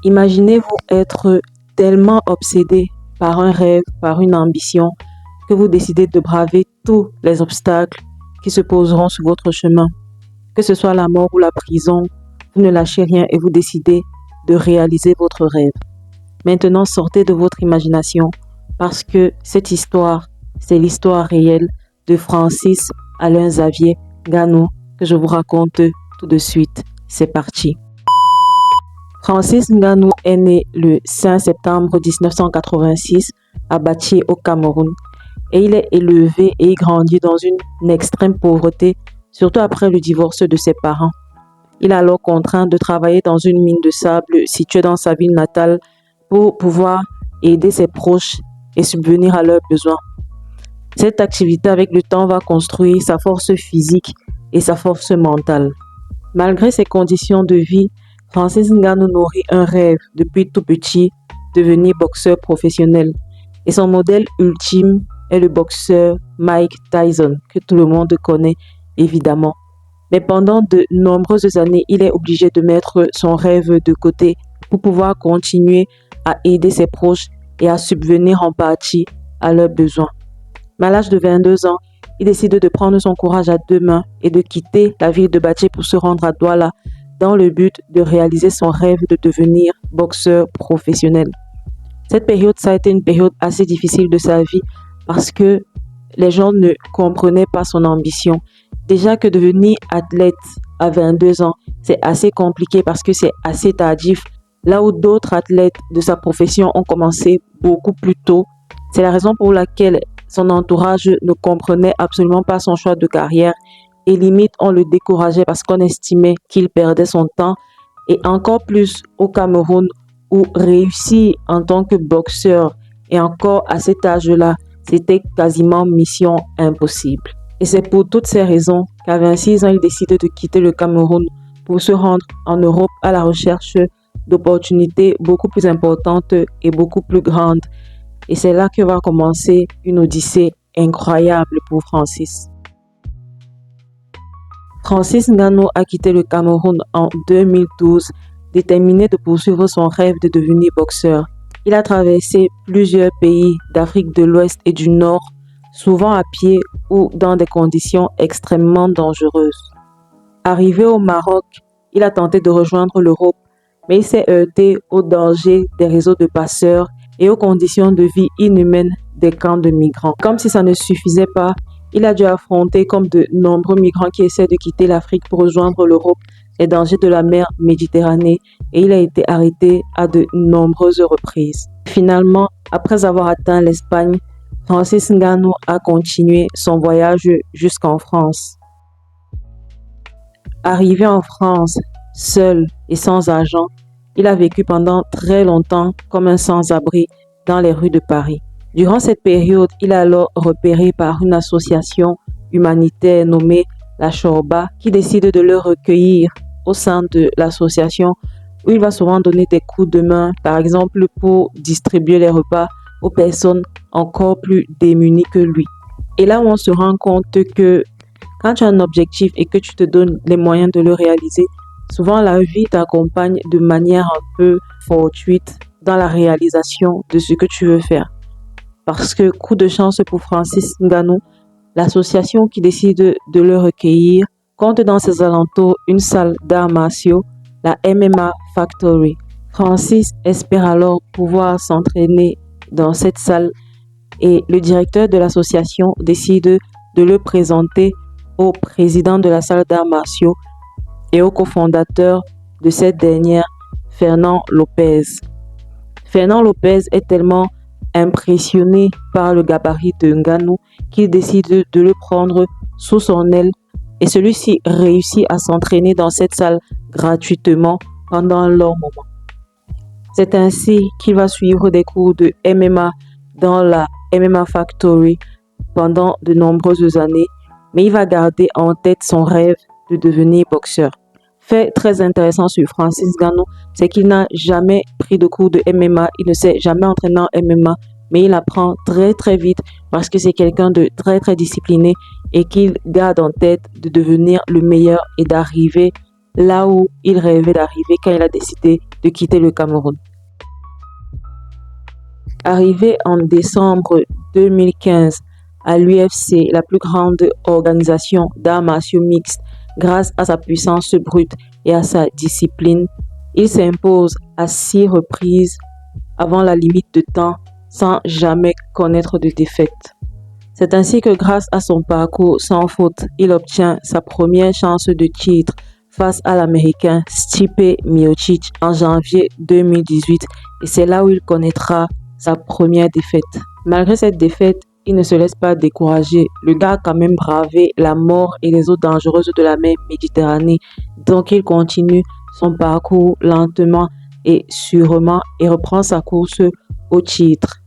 Imaginez-vous être tellement obsédé par un rêve, par une ambition, que vous décidez de braver tous les obstacles qui se poseront sur votre chemin. Que ce soit la mort ou la prison, vous ne lâchez rien et vous décidez de réaliser votre rêve. Maintenant, sortez de votre imagination parce que cette histoire, c'est l'histoire réelle de Francis Alain Xavier Ngannou que je vous raconte tout de suite. C'est parti. Francis Ngannou est né le 5 septembre 1986 à Bathie au Cameroun et il est élevé et grandi dans une extrême pauvreté, surtout après le divorce de ses parents. Il est alors contraint de travailler dans une mine de sable située dans sa ville natale pour pouvoir aider ses proches et subvenir à leurs besoins. Cette activité avec le temps va construire sa force physique et sa force mentale. Malgré ces conditions de vie, Francis Ngannou nourrit un rêve depuis tout petit, devenir boxeur professionnel. Et son modèle ultime est le boxeur Mike Tyson, que tout le monde connaît évidemment. Mais pendant de nombreuses années, il est obligé de mettre son rêve de côté pour pouvoir continuer à aider ses proches et à subvenir en partie à leurs besoins. Mais à l'âge de 22 ans, il décide de prendre son courage à deux mains et de quitter la ville de Bathie pour se rendre à Douala dans le but de réaliser son rêve de devenir boxeur professionnel. Cette période, ça a été une période assez difficile de sa vie parce que les gens ne comprenaient pas son ambition. Déjà que devenir athlète à 22 ans, c'est assez compliqué parce que c'est assez tardif. Là où d'autres athlètes de sa profession ont commencé beaucoup plus tôt. C'est la raison pour laquelle son entourage ne comprenait absolument pas son choix de carrière et limite on le décourageait parce qu'on estimait qu'il perdait son temps. Et encore plus au Cameroun où réussir en tant que boxeur et encore à cet âge-là, c'était quasiment mission impossible. Et c'est pour toutes ces raisons qu'à 26 ans, il décide de quitter le Cameroun pour se rendre en Europe à la recherche d'opportunités beaucoup plus importantes et beaucoup plus grandes. Et c'est là que va commencer une odyssée incroyable pour Francis. Francis Ngannou a quitté le Cameroun en 2012, déterminé de poursuivre son rêve de devenir boxeur. Il a traversé plusieurs pays d'Afrique de l'Ouest et du Nord, souvent à pied ou dans des conditions extrêmement dangereuses. Arrivé au Maroc, il a tenté de rejoindre l'Europe, mais il s'est heurté aux dangers des réseaux de passeurs et aux conditions de vie inhumaines des camps de migrants. Comme si ça ne suffisait pas, il a dû affronter, comme de nombreux migrants qui essaient de quitter l'Afrique pour rejoindre l'Europe, les dangers de la mer Méditerranée et il a été arrêté à de nombreuses reprises. Finalement, après avoir atteint l'Espagne, Francis Ngannou a continué son voyage jusqu'en France. Arrivé en France, seul et sans argent, il a vécu pendant très longtemps comme un sans-abri dans les rues de Paris. Durant cette période, il est alors repéré par une association humanitaire nommée la Chorba qui décide de le recueillir au sein de l'association où il va souvent donner des coups de main, par exemple pour distribuer les repas aux personnes encore plus démunies que lui. Et là où on se rend compte que quand tu as un objectif et que tu te donnes les moyens de le réaliser, souvent la vie t'accompagne de manière un peu fortuite dans la réalisation de ce que tu veux faire. Parce que coup de chance pour Francis Ngannou, l'association qui décide de le recueillir compte dans ses alentours une salle d'arts martiaux, la MMA Factory. Francis espère alors pouvoir s'entraîner dans cette salle et le directeur de l'association décide de le présenter au président de la salle d'arts martiaux et au cofondateur de cette dernière, Fernand Lopez. Fernand Lopez est tellement impressionné par le gabarit de Ngannou qu'il décide de le prendre sous son aile et celui-ci réussit à s'entraîner dans cette salle gratuitement pendant un long moment. C'est ainsi qu'il va suivre des cours de MMA dans la MMA Factory pendant de nombreuses années, mais il va garder en tête son rêve de devenir boxeur. Fait très intéressant sur Francis Ngannou, c'est qu'il n'a jamais pris de cours de MMA, il ne s'est jamais entraîné en MMA, mais il apprend très très vite parce que c'est quelqu'un de très très discipliné et qu'il garde en tête de devenir le meilleur et d'arriver là où il rêvait d'arriver quand il a décidé de quitter le Cameroun. Arrivé en décembre 2015 à l'UFC, la plus grande organisation d'arts martiaux mixtes, grâce à sa puissance brute et à sa discipline, il s'impose à 6 reprises avant la limite de temps sans jamais connaître de défaite. C'est ainsi que grâce à son parcours sans faute, il obtient sa première chance de titre face à l'Américain Stipe Miocic en janvier 2018 et c'est là où il connaîtra sa première défaite. Malgré cette défaite, il ne se laisse pas décourager. Le gars a quand même bravé la mort et les eaux dangereuses de la mer Méditerranée. Donc il continue son parcours lentement et sûrement et reprend sa course au titre.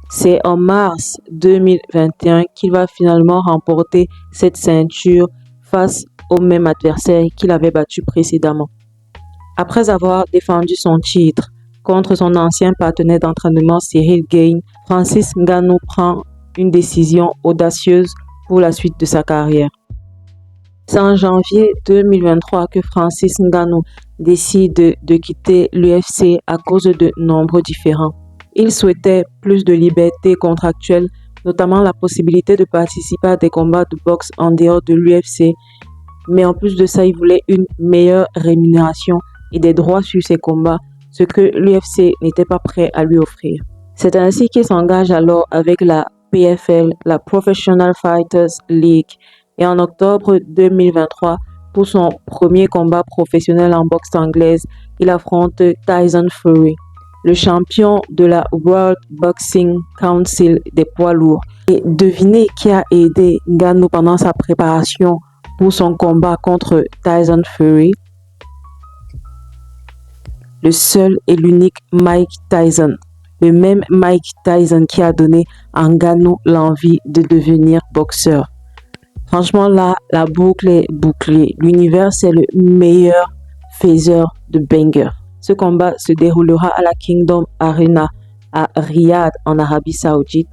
C'est en mars 2021 qu'il va finalement remporter cette ceinture face au même adversaire qu'il avait battu précédemment. Après avoir défendu son titre contre son ancien partenaire d'entraînement Cyril Gane, Francis Ngannou prend une décision audacieuse pour la suite de sa carrière. C'est en janvier 2023 que Francis Ngannou décide de quitter l'UFC à cause de nombreux différends. Il souhaitait plus de liberté contractuelle, notamment la possibilité de participer à des combats de boxe en dehors de l'UFC. Mais en plus de ça, il voulait une meilleure rémunération et des droits sur ses combats, ce que l'UFC n'était pas prêt à lui offrir. C'est ainsi qu'il s'engage alors avec la PFL, la Professional Fighters League. Et en octobre 2023, pour son premier combat professionnel en boxe anglaise, il affronte Tyson Fury, le champion de la World Boxing Council des poids lourds. Et devinez qui a aidé Ngannou pendant sa préparation pour son combat contre Tyson Fury? Le seul et l'unique Mike Tyson. Le même Mike Tyson qui a donné à Ngannou l'envie de devenir boxeur. Franchement là, la boucle est bouclée. L'univers c'est le meilleur faiseur de bangers. Ce combat se déroulera à la Kingdom Arena à Riyad en Arabie Saoudite.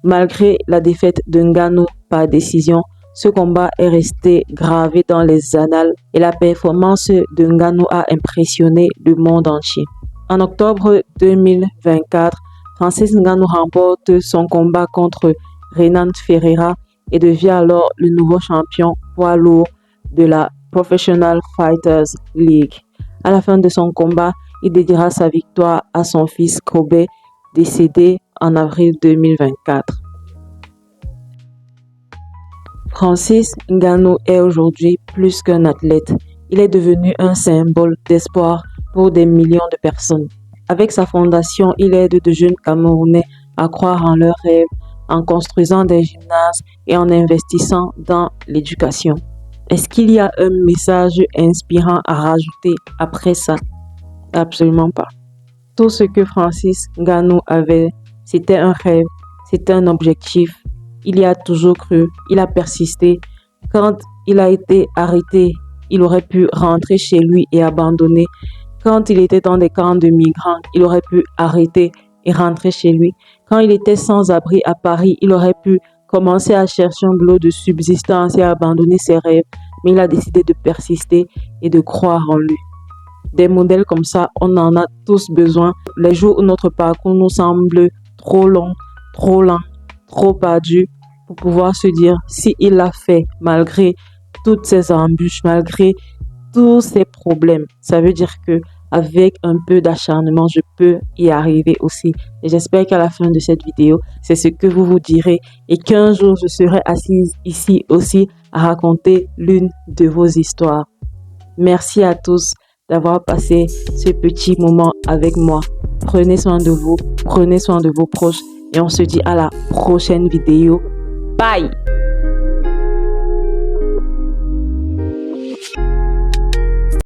Malgré la défaite de Ngannou par décision, ce combat est resté gravé dans les annales et la performance de Ngannou a impressionné le monde entier. En octobre 2024, Francis Ngannou remporte son combat contre Renan Ferreira et devient alors le nouveau champion poids lourd de la Professional Fighters League. À la fin de son combat, il dédiera sa victoire à son fils Kobe, décédé en avril 2024. Francis Ngannou est aujourd'hui plus qu'un athlète. Il est devenu un symbole d'espoir pour des millions de personnes. Avec sa fondation, il aide de jeunes Camerounais à croire en leurs rêves, en construisant des gymnases et en investissant dans l'éducation. Est-ce qu'il y a un message inspirant à rajouter après ça? Absolument pas. Tout ce que Francis Ngannou avait, c'était un rêve, c'était un objectif. Il y a toujours cru, il a persisté. Quand il a été arrêté, il aurait pu rentrer chez lui et abandonner. Quand il était dans des camps de migrants, il aurait pu arrêter et rentrer chez lui. Quand il était sans abri à Paris, il aurait pu commencer à chercher un boulot de subsistance et abandonner ses rêves. Mais il a décidé de persister et de croire en lui. Des modèles comme ça, on en a tous besoin. Les jours où notre parcours nous semble trop long, trop lent, trop ardu, pour pouvoir se dire si il l'a fait malgré toutes ces embûches, malgré tous ces problèmes, ça veut dire que avec un peu d'acharnement, je peux y arriver aussi. Et j'espère qu'à la fin de cette vidéo, c'est ce que vous vous direz et qu'un jour, je serai assise ici aussi à raconter l'une de vos histoires. Merci à tous d'avoir passé ce petit moment avec moi. Prenez soin de vous, prenez soin de vos proches et on se dit à la prochaine vidéo. Bye!